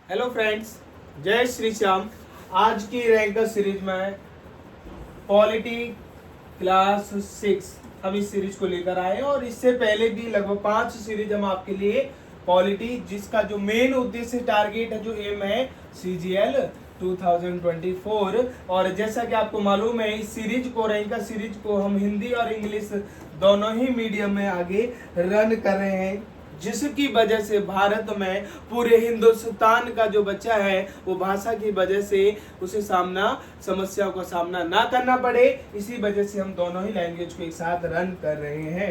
Hello friends, जय श्री श्याम। आज की रैंकर सीरीज में पॉलिटी क्लास 6 हम इस सीरीज को लेकर आए और इससे पहले भी लगभग 5 सीरीज हम आपके लिए पॉलिटी, जिसका जो मेन उद्देश्य टारगेट है, जो एम है CGL 2024। और जैसा कि आपको मालूम है, इस सीरीज को रैंकर सीरीज को हम हिंदी और इंग्लिश दोनों ही मीडियम में आगे रन कर रहे हैं, जिसकी वजह से भारत में पूरे हिंदुस्तान का जो बच्चा है वो भाषा की वजह से उसे समस्याओं का सामना ना करना पड़े। इसी वजह से हम दोनों ही लैंग्वेज को एक साथ रन कर रहे हैं।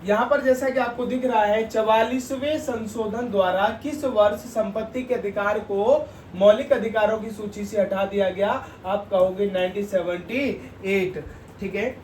यहाँ पर जैसा कि आपको दिख रहा है, 44वें संशोधन द्वारा किस वर्ष संपत्ति के अधिकार को मौलिक अधिकारों की सूची से हटा दिया गया? आप कहोगे 1978। ठीक है,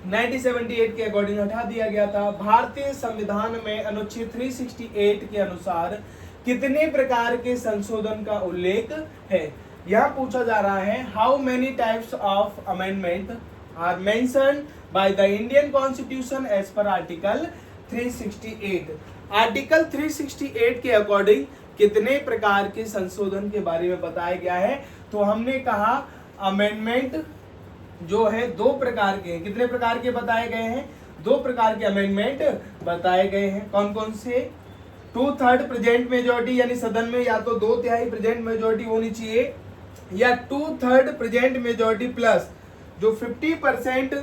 1978 के अकॉर्डिंग हटा दिया गया था। भारतीय संविधान में अनुच्छेद 368 के अनुसार कितने प्रकार के संशोधन का उल्लेख है? यह पूछा जा रहा है, how many types of amendment are mentioned by the Indian constitution as per article 368। Article 368 के अकॉर्डिंग कितने प्रकार के संशोधन के बारे में बताया गया है? तो हमने कहा अमेंडमेंट जो है 2 प्रकार के हैं। कितने प्रकार के बताए गए हैं? 2 प्रकार के अमेंडमेंट बताए गए हैं। कौन कौन से? 2/3 प्रेजेंट मेजोरिटी, यानी सदन में या तो 2/3 प्रेजेंट मेजोरिटी होनी चाहिए, या 2/3 प्रेजेंट मेजोरिटी प्लस जो 50%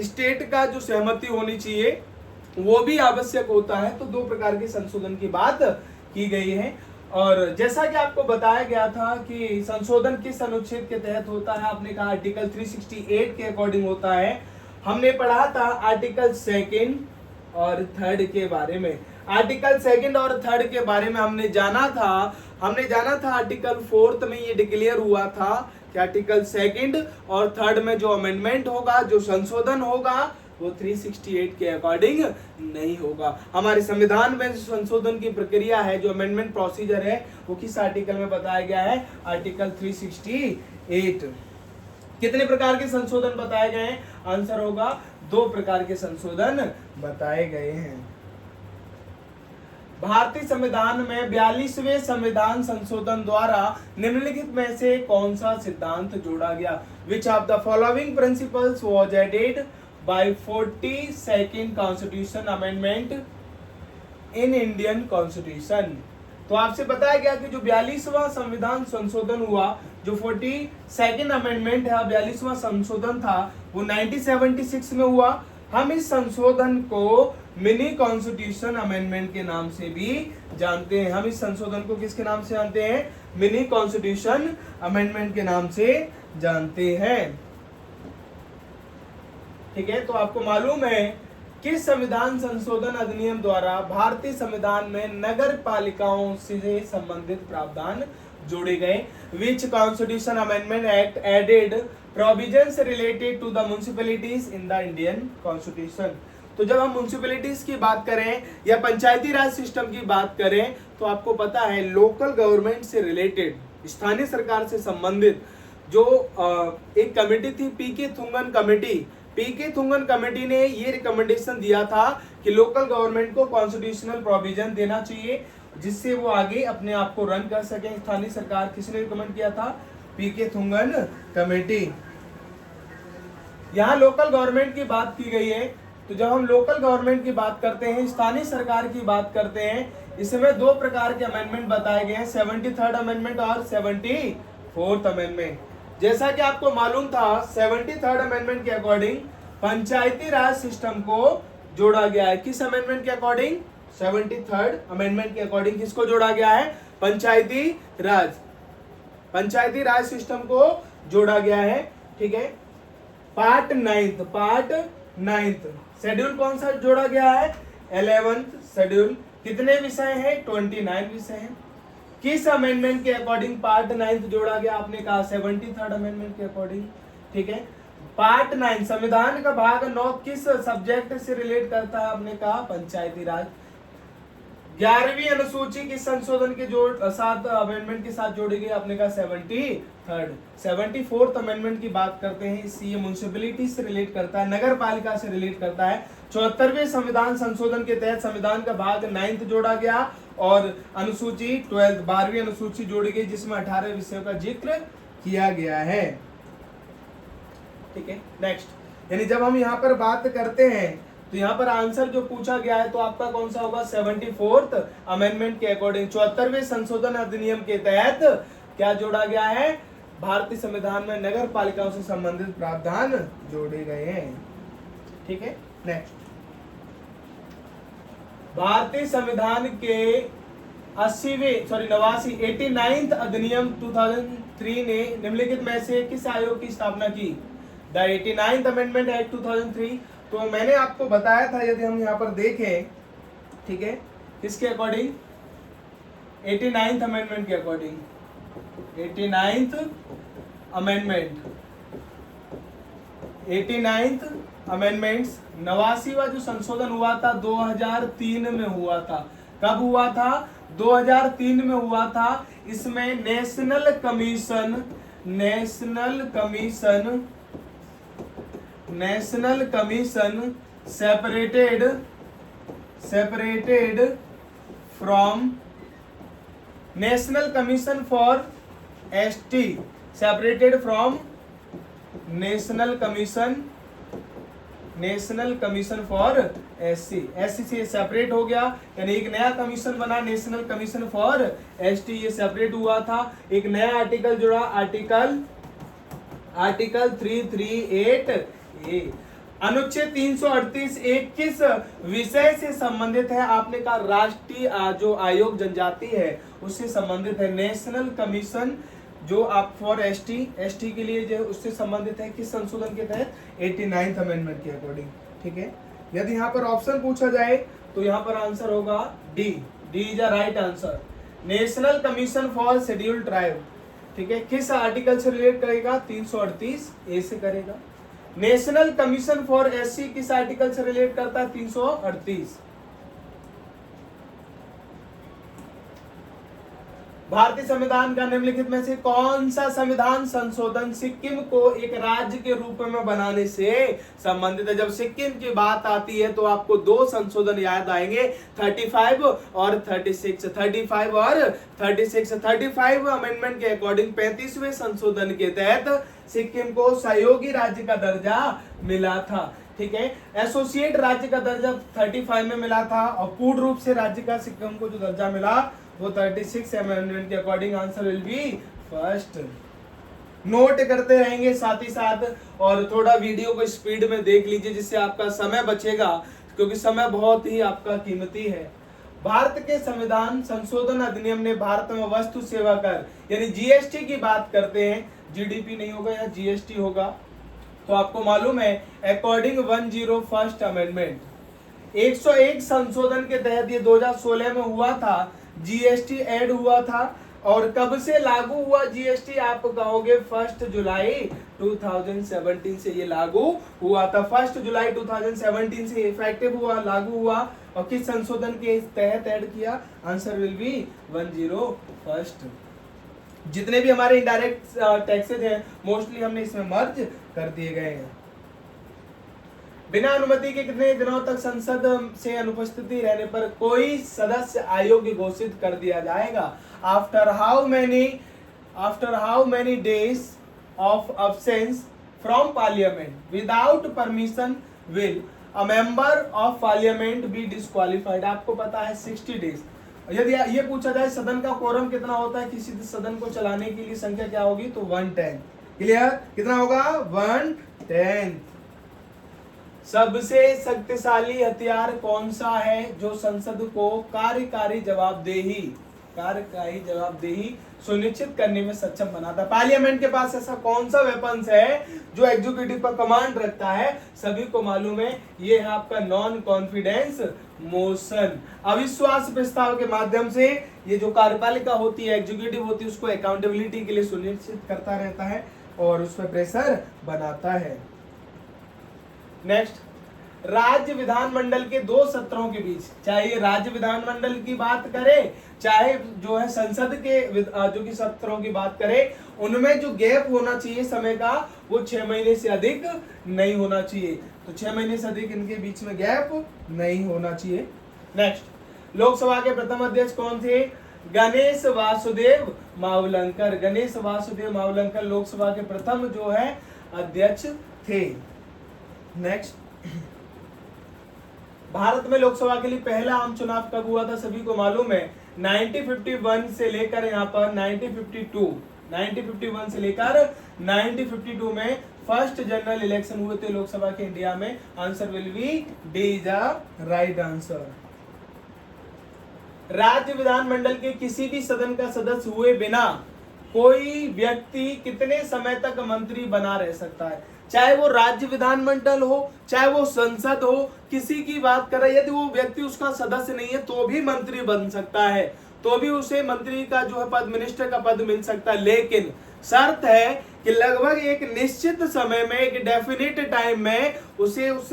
स्टेट का जो सहमति होनी चाहिए वो भी आवश्यक होता है। तो 2 प्रकार के संशोधन की बात की गई है। और जैसा कि आपको बताया गया था कि संशोधन किस अनुच्छेद के तहत होता है, आपने कहा आर्टिकल 368 के अकॉर्डिंग होता है। हमने पढ़ा था आर्टिकल 2 और 3 के बारे में। आर्टिकल 2 और 3 के बारे में हमने जाना था आर्टिकल 4 में ये डिक्लेयर हुआ था कि आर्टिकल 2 और 3 में जो अमेंडमेंट होगा, जो संशोधन होगा, वो 368 के अकॉर्डिंग नहीं होगा। हमारे संविधान में संशोधन की प्रक्रिया है, जो अमेंडमेंट प्रोसीजर है, वो किस आर्टिकल में बताया गया है? आर्टिकल 368। कितने प्रकार के संशोधन बताए गए हैं? आंसर होगा 2 प्रकार के संशोधन बताए गए हैं। भारतीय संविधान में 42वें संविधान संशोधन द्वारा निम्नलिखित में से कौन सा सिद्धांत जोड़ा गया? Which of the following principles was added by 42nd Constitution Amendment in Indian Constitution? तो आपसे बताया गया कि जो 42वां संविधान संशोधन हुआ, जो 42nd अमेंडमेंट है, 42वां संशोधन था, वो 1976 में हुआ। हम इस संशोधन को मिनी कॉन्स्टिट्यूशन अमेंडमेंट के नाम से भी जानते हैं। हम इस संशोधन को किसके नाम से जानते हैं? मिनी कॉन्स्टिट्यूशन अमेंडमेंट के नाम से जानते हैं। ठीक है, तो आपको मालूम है किस संविधान संशोधन अधिनियम द्वारा भारतीय संविधान में नगर पालिकाओं से संबंधित प्रावधान जोड़े गए? Which Constitution Amendment Act added provisions related to the municipalities in the Indian Constitution? तो जब हम म्युनिसिपैलिटीज की बात करें या पंचायती राज सिस्टम की बात करें, तो आपको पता है लोकल गवर्नमेंट से रिलेटेड, स्थानीय सरकार से संबंधित जो एक कमेटी थी, पीके थुंगन कमेटी ने ये रिकमेंडेशन दिया था कि लोकल गवर्नमेंट को कॉन्स्टिट्यूशनल प्रोविजन देना चाहिए, जिससे वो आगे अपने आप को रन कर सके स्थानीय सरकार। किसने रिकमेंड किया था? पीके थुंगन कमेटी। यहाँ लोकल गवर्नमेंट की बात की गई है। तो जब हम लोकल गवर्नमेंट की बात करते हैं, स्थानीय सरकार की बात करते हैं, इसमें 2 प्रकार के अमेंडमेंट बताए गए हैं, 73rd अमेंडमेंट और 74th अमेंडमेंट। जैसा कि आपको मालूम था, 73rd अमेंडमेंट के अकॉर्डिंग पंचायती राज सिस्टम को जोड़ा गया है। किस अमेंडमेंट के अकॉर्डिंग? 73rd अमेंडमेंट के अकॉर्डिंग किसको जोड़ा गया है? पंचायती राज सिस्टम को जोड़ा गया है। ठीक है, पार्ट 9th शेड्यूल कौन सा जोड़ा गया है? 11th schedule. कितने विषय हैं? 29 विषय हैं। किस अमेंडमेंट के अकॉर्डिंग पार्ट 9th जोड़ा गया? आपने कहा 73rd अमेंडमेंट के अकॉर्डिंग। ठीक है, पार्ट 9 संविधान का भाग 9 किस सब्जेक्ट से रिलेट करता है? आपने कहा पंचायती राज। 11वीं अनुसूची किस संशोधन के साथ अमेंडमेंट के साथ जोड़ी गई? आपने कहा 73rd। 74th अमेंडमेंट की बात करते हैं, इससे ये म्युनिसिपैलिटी से रिलेट करता है, नगर पालिका से रिलेट करता है। 74वें संविधान संशोधन के तहत संविधान का भाग 9th जोड़ा गया और अनुसूची 12वीं अनुसूची जोड़ी गई जिसमें 18 विषयों का जिक्र किया गया है। ठीक है, नेक्स्ट, यानी जब हम यहाँ पर बात करते हैं तो यहाँ पर आंसर जो पूछा गया है तो आपका कौन सा होगा, 74th अमेंडमेंट के अकॉर्डिंग 74वें संशोधन अधिनियम के तहत क्या जोड़ा गया है, भारतीय संविधान में नगर पालिकाओं से संबंधित प्रावधान जोड़े गए हैं। ठीक है, नेक्स्ट, भारतीय संविधान के 89th अधिनियम 2003 ने निम्नलिखित में से किस आयोग की स्थापना की, द 89th अमेंडमेंट एक्ट 2003। तो मैंने आपको बताया था, यदि हम यहाँ पर देखें, ठीक है, किसके अकॉर्डिंग, 89th अमेंडमेंट के अकॉर्डिंग, 89th अमेंडमेंट्स 89वां जो संशोधन हुआ था 2003 में हुआ था। कब हुआ था, 2003 में हुआ था। इसमें national commission separated from national commission for ST, separated from national commission for SC, SC से सेपरेट हो गया, यानी एक नया कमीशन बना, नेशनल कमीशन फॉर एसटी, ये सेपरेट हुआ था। एक नया आर्टिकल जुड़ा, आर्टिकल 338A। अनुच्छेद 338 किस विषय से संबंधित है, आपने कहा राष्ट्रीय जो आयोग जनजाति है उससे संबंधित है। नेशनल कमीशन जो आप फॉर एसटी के लिए जो उससे संबंधित है, किस संशोधन के तहत, 89th अमेंडमेंट के अकॉर्डिंग। ठीक है, यदि यहाँ पर ऑप्शन पूछा जाए तो यहाँ पर आंसर होगा D is the right answer, national commission for scheduled tribe. ठीक है, किस आर्टिकल से रिलेट करेगा, 338A से करेगा। नेशनल कमीशन फॉर एससी किस आर्टिकल से रिलेट करता है, 338। भारतीय संविधान का निम्नलिखित में से कौन सा संविधान संशोधन सिक्किम को एक राज्य के रूप में बनाने से संबंधित है। जब सिक्किम की बात आती है तो आपको दो संशोधन याद आएंगे, 35 और 36। 35 और 36। 35 अमेंडमेंट के अकॉर्डिंग 35वें संशोधन के तहत सिक्किम को सहयोगी राज्य का दर्जा मिला था। ठीक है, एसोसिएट राज्य का दर्जा 35 में मिला था और पूर्ण रूप से राज्य का सिक्किम को जो दर्जा मिला वो 36 अमेंडमेंट के according answer will be first. Note करते रहेंगे साथ ही साथ और थोड़ा वीडियो को स्पीड में देख लीजिए जिससे आपका समय बचेगा, क्योंकि समय बहुत ही आपका कीमती है। भारत के संविधान संशोधन अधिनियम ने भारत में वस्तु सेवा कर यानी जीएसटी की बात करते हैं, जीडीपी नहीं होगा या जीएसटी होगा, तो आपको मालूम है अकॉर्डिंग 101st अमेंडमेंट 101 संशोधन के तहत ये 2016 में हुआ था, जीएसटी ऐड हुआ था। और कब से लागू हुआ जीएसटी, आप कहोगे 1 जुलाई 2017 से ये लागू हुआ था। 1 जुलाई 2017 से इफेक्टिव हुआ, लागू हुआ। और किस संशोधन के तहत ऐड किया, आंसर विल बी 101st। जितने भी हमारे इनडायरेक्ट टैक्सेस हैं मोस्टली हमने इसमें मर्ज कर दिए गए हैं। बिना अनुमति के कितने दिनों तक संसद से अनुपस्थिति रहने पर कोई सदस्य अयोग्य घोषित कर दिया जाएगा। After how many days of absence from parliament without permission will a member of parliament B disqualified. आपको पता है 60 डेज। यदि ये पूछा जाए सदन का कोरम कितना होता है, किसी सदन को चलाने के लिए संख्या क्या होगी, तो 110। क्लियर, कितना होगा, 110। सबसे शक्तिशाली हथियार कौन सा है जो संसद को कार्यकारी जवाबदेही सुनिश्चित करने में सक्षम बनाता है। पार्लियामेंट के पास ऐसा कौन सा वेपन्स है जो एग्जीक्यूटिव पर कमांड रखता है, सभी को मालूम है, ये है आपका नॉन कॉन्फिडेंस मोशन। अविश्वास प्रस्ताव के माध्यम से ये जो कार्यपालिका होती है, एग्जीक्यूटिव होती है, उसको अकाउंटेबिलिटी के लिए सुनिश्चित करता रहता है और उस पर प्रेशर बनाता है। नेक्स्ट, राज्य विधानमंडल के 2 सत्रों के बीच, चाहे राज्य विधानमंडल की बात करें चाहे जो है संसद के जो की सत्रों की बात करें, उनमें जो गैप होना चाहिए समय का वो 6 महीने से अधिक नहीं होना चाहिए। तो 6 महीने से अधिक इनके बीच में गैप नहीं होना चाहिए। नेक्स्ट, लोकसभा के प्रथम अध्यक्ष कौन थे? गणेश वासुदेव मावलंकर। गणेश वासुदेव मावलंकर लोकसभा के प्रथम जो है अध्यक्ष थे। नेक्स्ट, भारत में लोकसभा के लिए पहला आम चुनाव कब हुआ था? सभी को मालूम है 1951 से लेकर यहाँ पर 1951 से लेकर 1952 में फर्स्ट जनरल इलेक्शन हुए थे लोकसभा के इंडिया में। Answer will be D is the right answer. राज्य विधानमंडल के किसी भी सदन का सदस्य हुए बिना कोई व्यक्ति कितने समय तक मंत्री बना रह सकता है? चाहे वो राज्य विधानमंडल हो, चाहे वो संसद हो, किसी की बात कर रहे हैं, यदि वो व्यक्ति उसका सदस्य नहीं है तो भी मंत्री बन सकता है, तो भी उसे मंत्री का जो है पद, मिनिस्टर का पद मिल सकता है। लेकिन शर्त है कि लगभग एक निश्चित समय में, एक डेफिनेट टाइम में उसे उस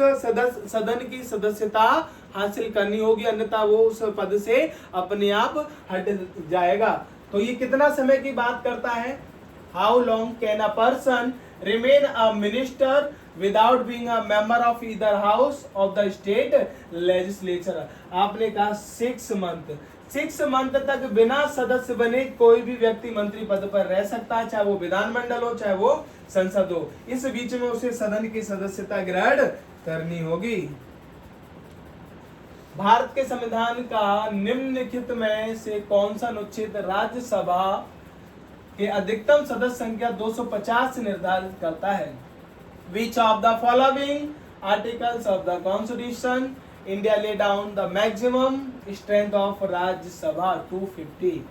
सदन की सदस्यता हासिल करनी होगी, अन्यथा वो उस पद से अपने आप हट जाएगा। तो ये कितना समय की बात करता है? How long can a person remain a minister without being a member of either house of the state legislature? आपने कहा 6 मंथ। 6 मंथ तक बिना सदस्य बने कोई भी व्यक्ति मंत्री पद पर रह सकता है, चाहे वो विधानमंडल हो, चाहे वो संसद हो। इस बीच में उसे सदन की सदस्यता ग्रहण करनी होगी। भारत के संविधान का निम्नलिखित में से कौन सा अनुच्छेद राज्यसभा के अधिकतम सदस्य संख्या 250 से निर्धारित करता है? Which of the following articles of the Constitution India lay down the maximum strength of Rajya Sabha 250?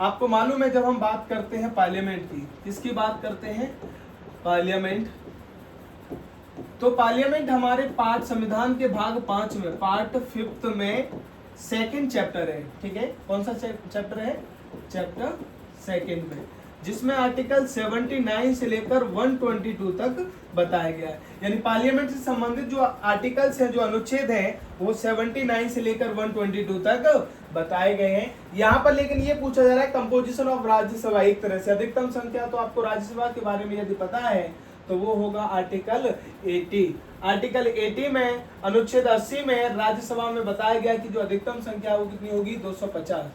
आपको मालूम है जब हम बात करते हैं पार्लियामेंट की, किसकी बात करते हैं? पार्लियामेंट। तो पार्लियामेंट हमारे पार्ट, संविधान के भाग 5 में, पार्ट 5 में 2nd चैप्टर है। ठीक है, कौन सा चैप्टर है? चैप्टर 2 में, जिसमें आर्टिकल 79 से लेकर 122 तक बताया गया है। यानी पार्लियामेंट से संबंधित जो आर्टिकल्स हैं, जो अनुच्छेद हैं, वो 79 से लेकर 122 तक बताए गए हैं यहाँ पर। लेकिन ये पूछा जा रहा है कंपोजिशन ऑफ राज्यसभा, एक तरह से अधिकतम संख्या। तो आपको राज्यसभा के बारे में यदि पता है तो वो होगा आर्टिकल 80। आर्टिकल 80 में, अनुच्छेद 80 में राज्यसभा में बताया गया कि जो अधिकतम संख्या वो कितनी होगी? 250।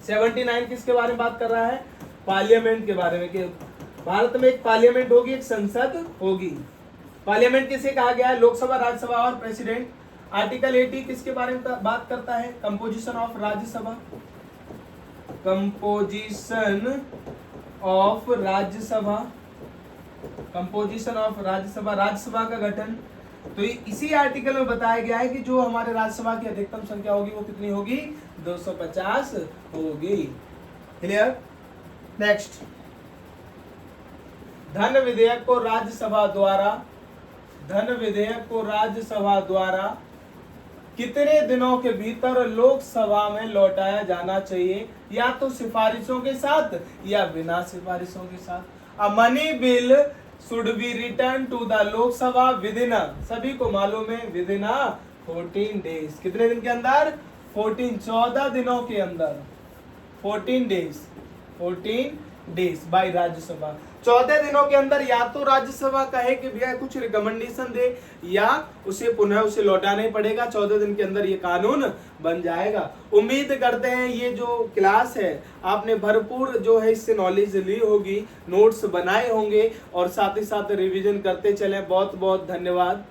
79 किसके बारे में बात कर रहा है? पार्लियामेंट के बारे में, कि भारत में एक पार्लियामेंट होगी, एक संसद होगी। पार्लियामेंट किसे कहा गया है? लोकसभा, राज्यसभा और प्रेसिडेंट। आर्टिकल 80 किसके बारे में बात करता है? Composition of Rajya Sabha. Composition of Rajya Sabha, composition of Rajya Sabha, Rajya Sabha का गठन। तो इसी आर्टिकल में बताया गया है कि जो हमारे राज्यसभा की अधिकतम संख्या होगी वो कितनी होगी? 250 होगी। क्लियर? नेक्स्ट, धन विधेयक को राज्यसभा द्वारा कितने दिनों के भीतर लोकसभा में लौटाया जाना चाहिए? या तो सिफारिशों के साथ या बिना सिफारिशों के साथ। A money bill should be return to the Lok Sabha within, सभी को मालूम है, विद इन 14 डेज। कितने दिन के अंदर? 14 दिनों के अंदर, 14 डेज बाय राज्यसभा। 14 दिनों के अंदर या तो राज्यसभा कहे कि भैया कुछ रिकमेंडेशन दे, या उसे पुनः उसे लौटाना ही पड़ेगा। 14 दिन के अंदर ये कानून बन जाएगा। उम्मीद करते हैं ये जो क्लास है आपने भरपूर जो है इससे नॉलेज ली होगी, नोट्स बनाए होंगे और साथ ही साथ रिवीजन करते चलें। बहुत बहुत धन्यवाद।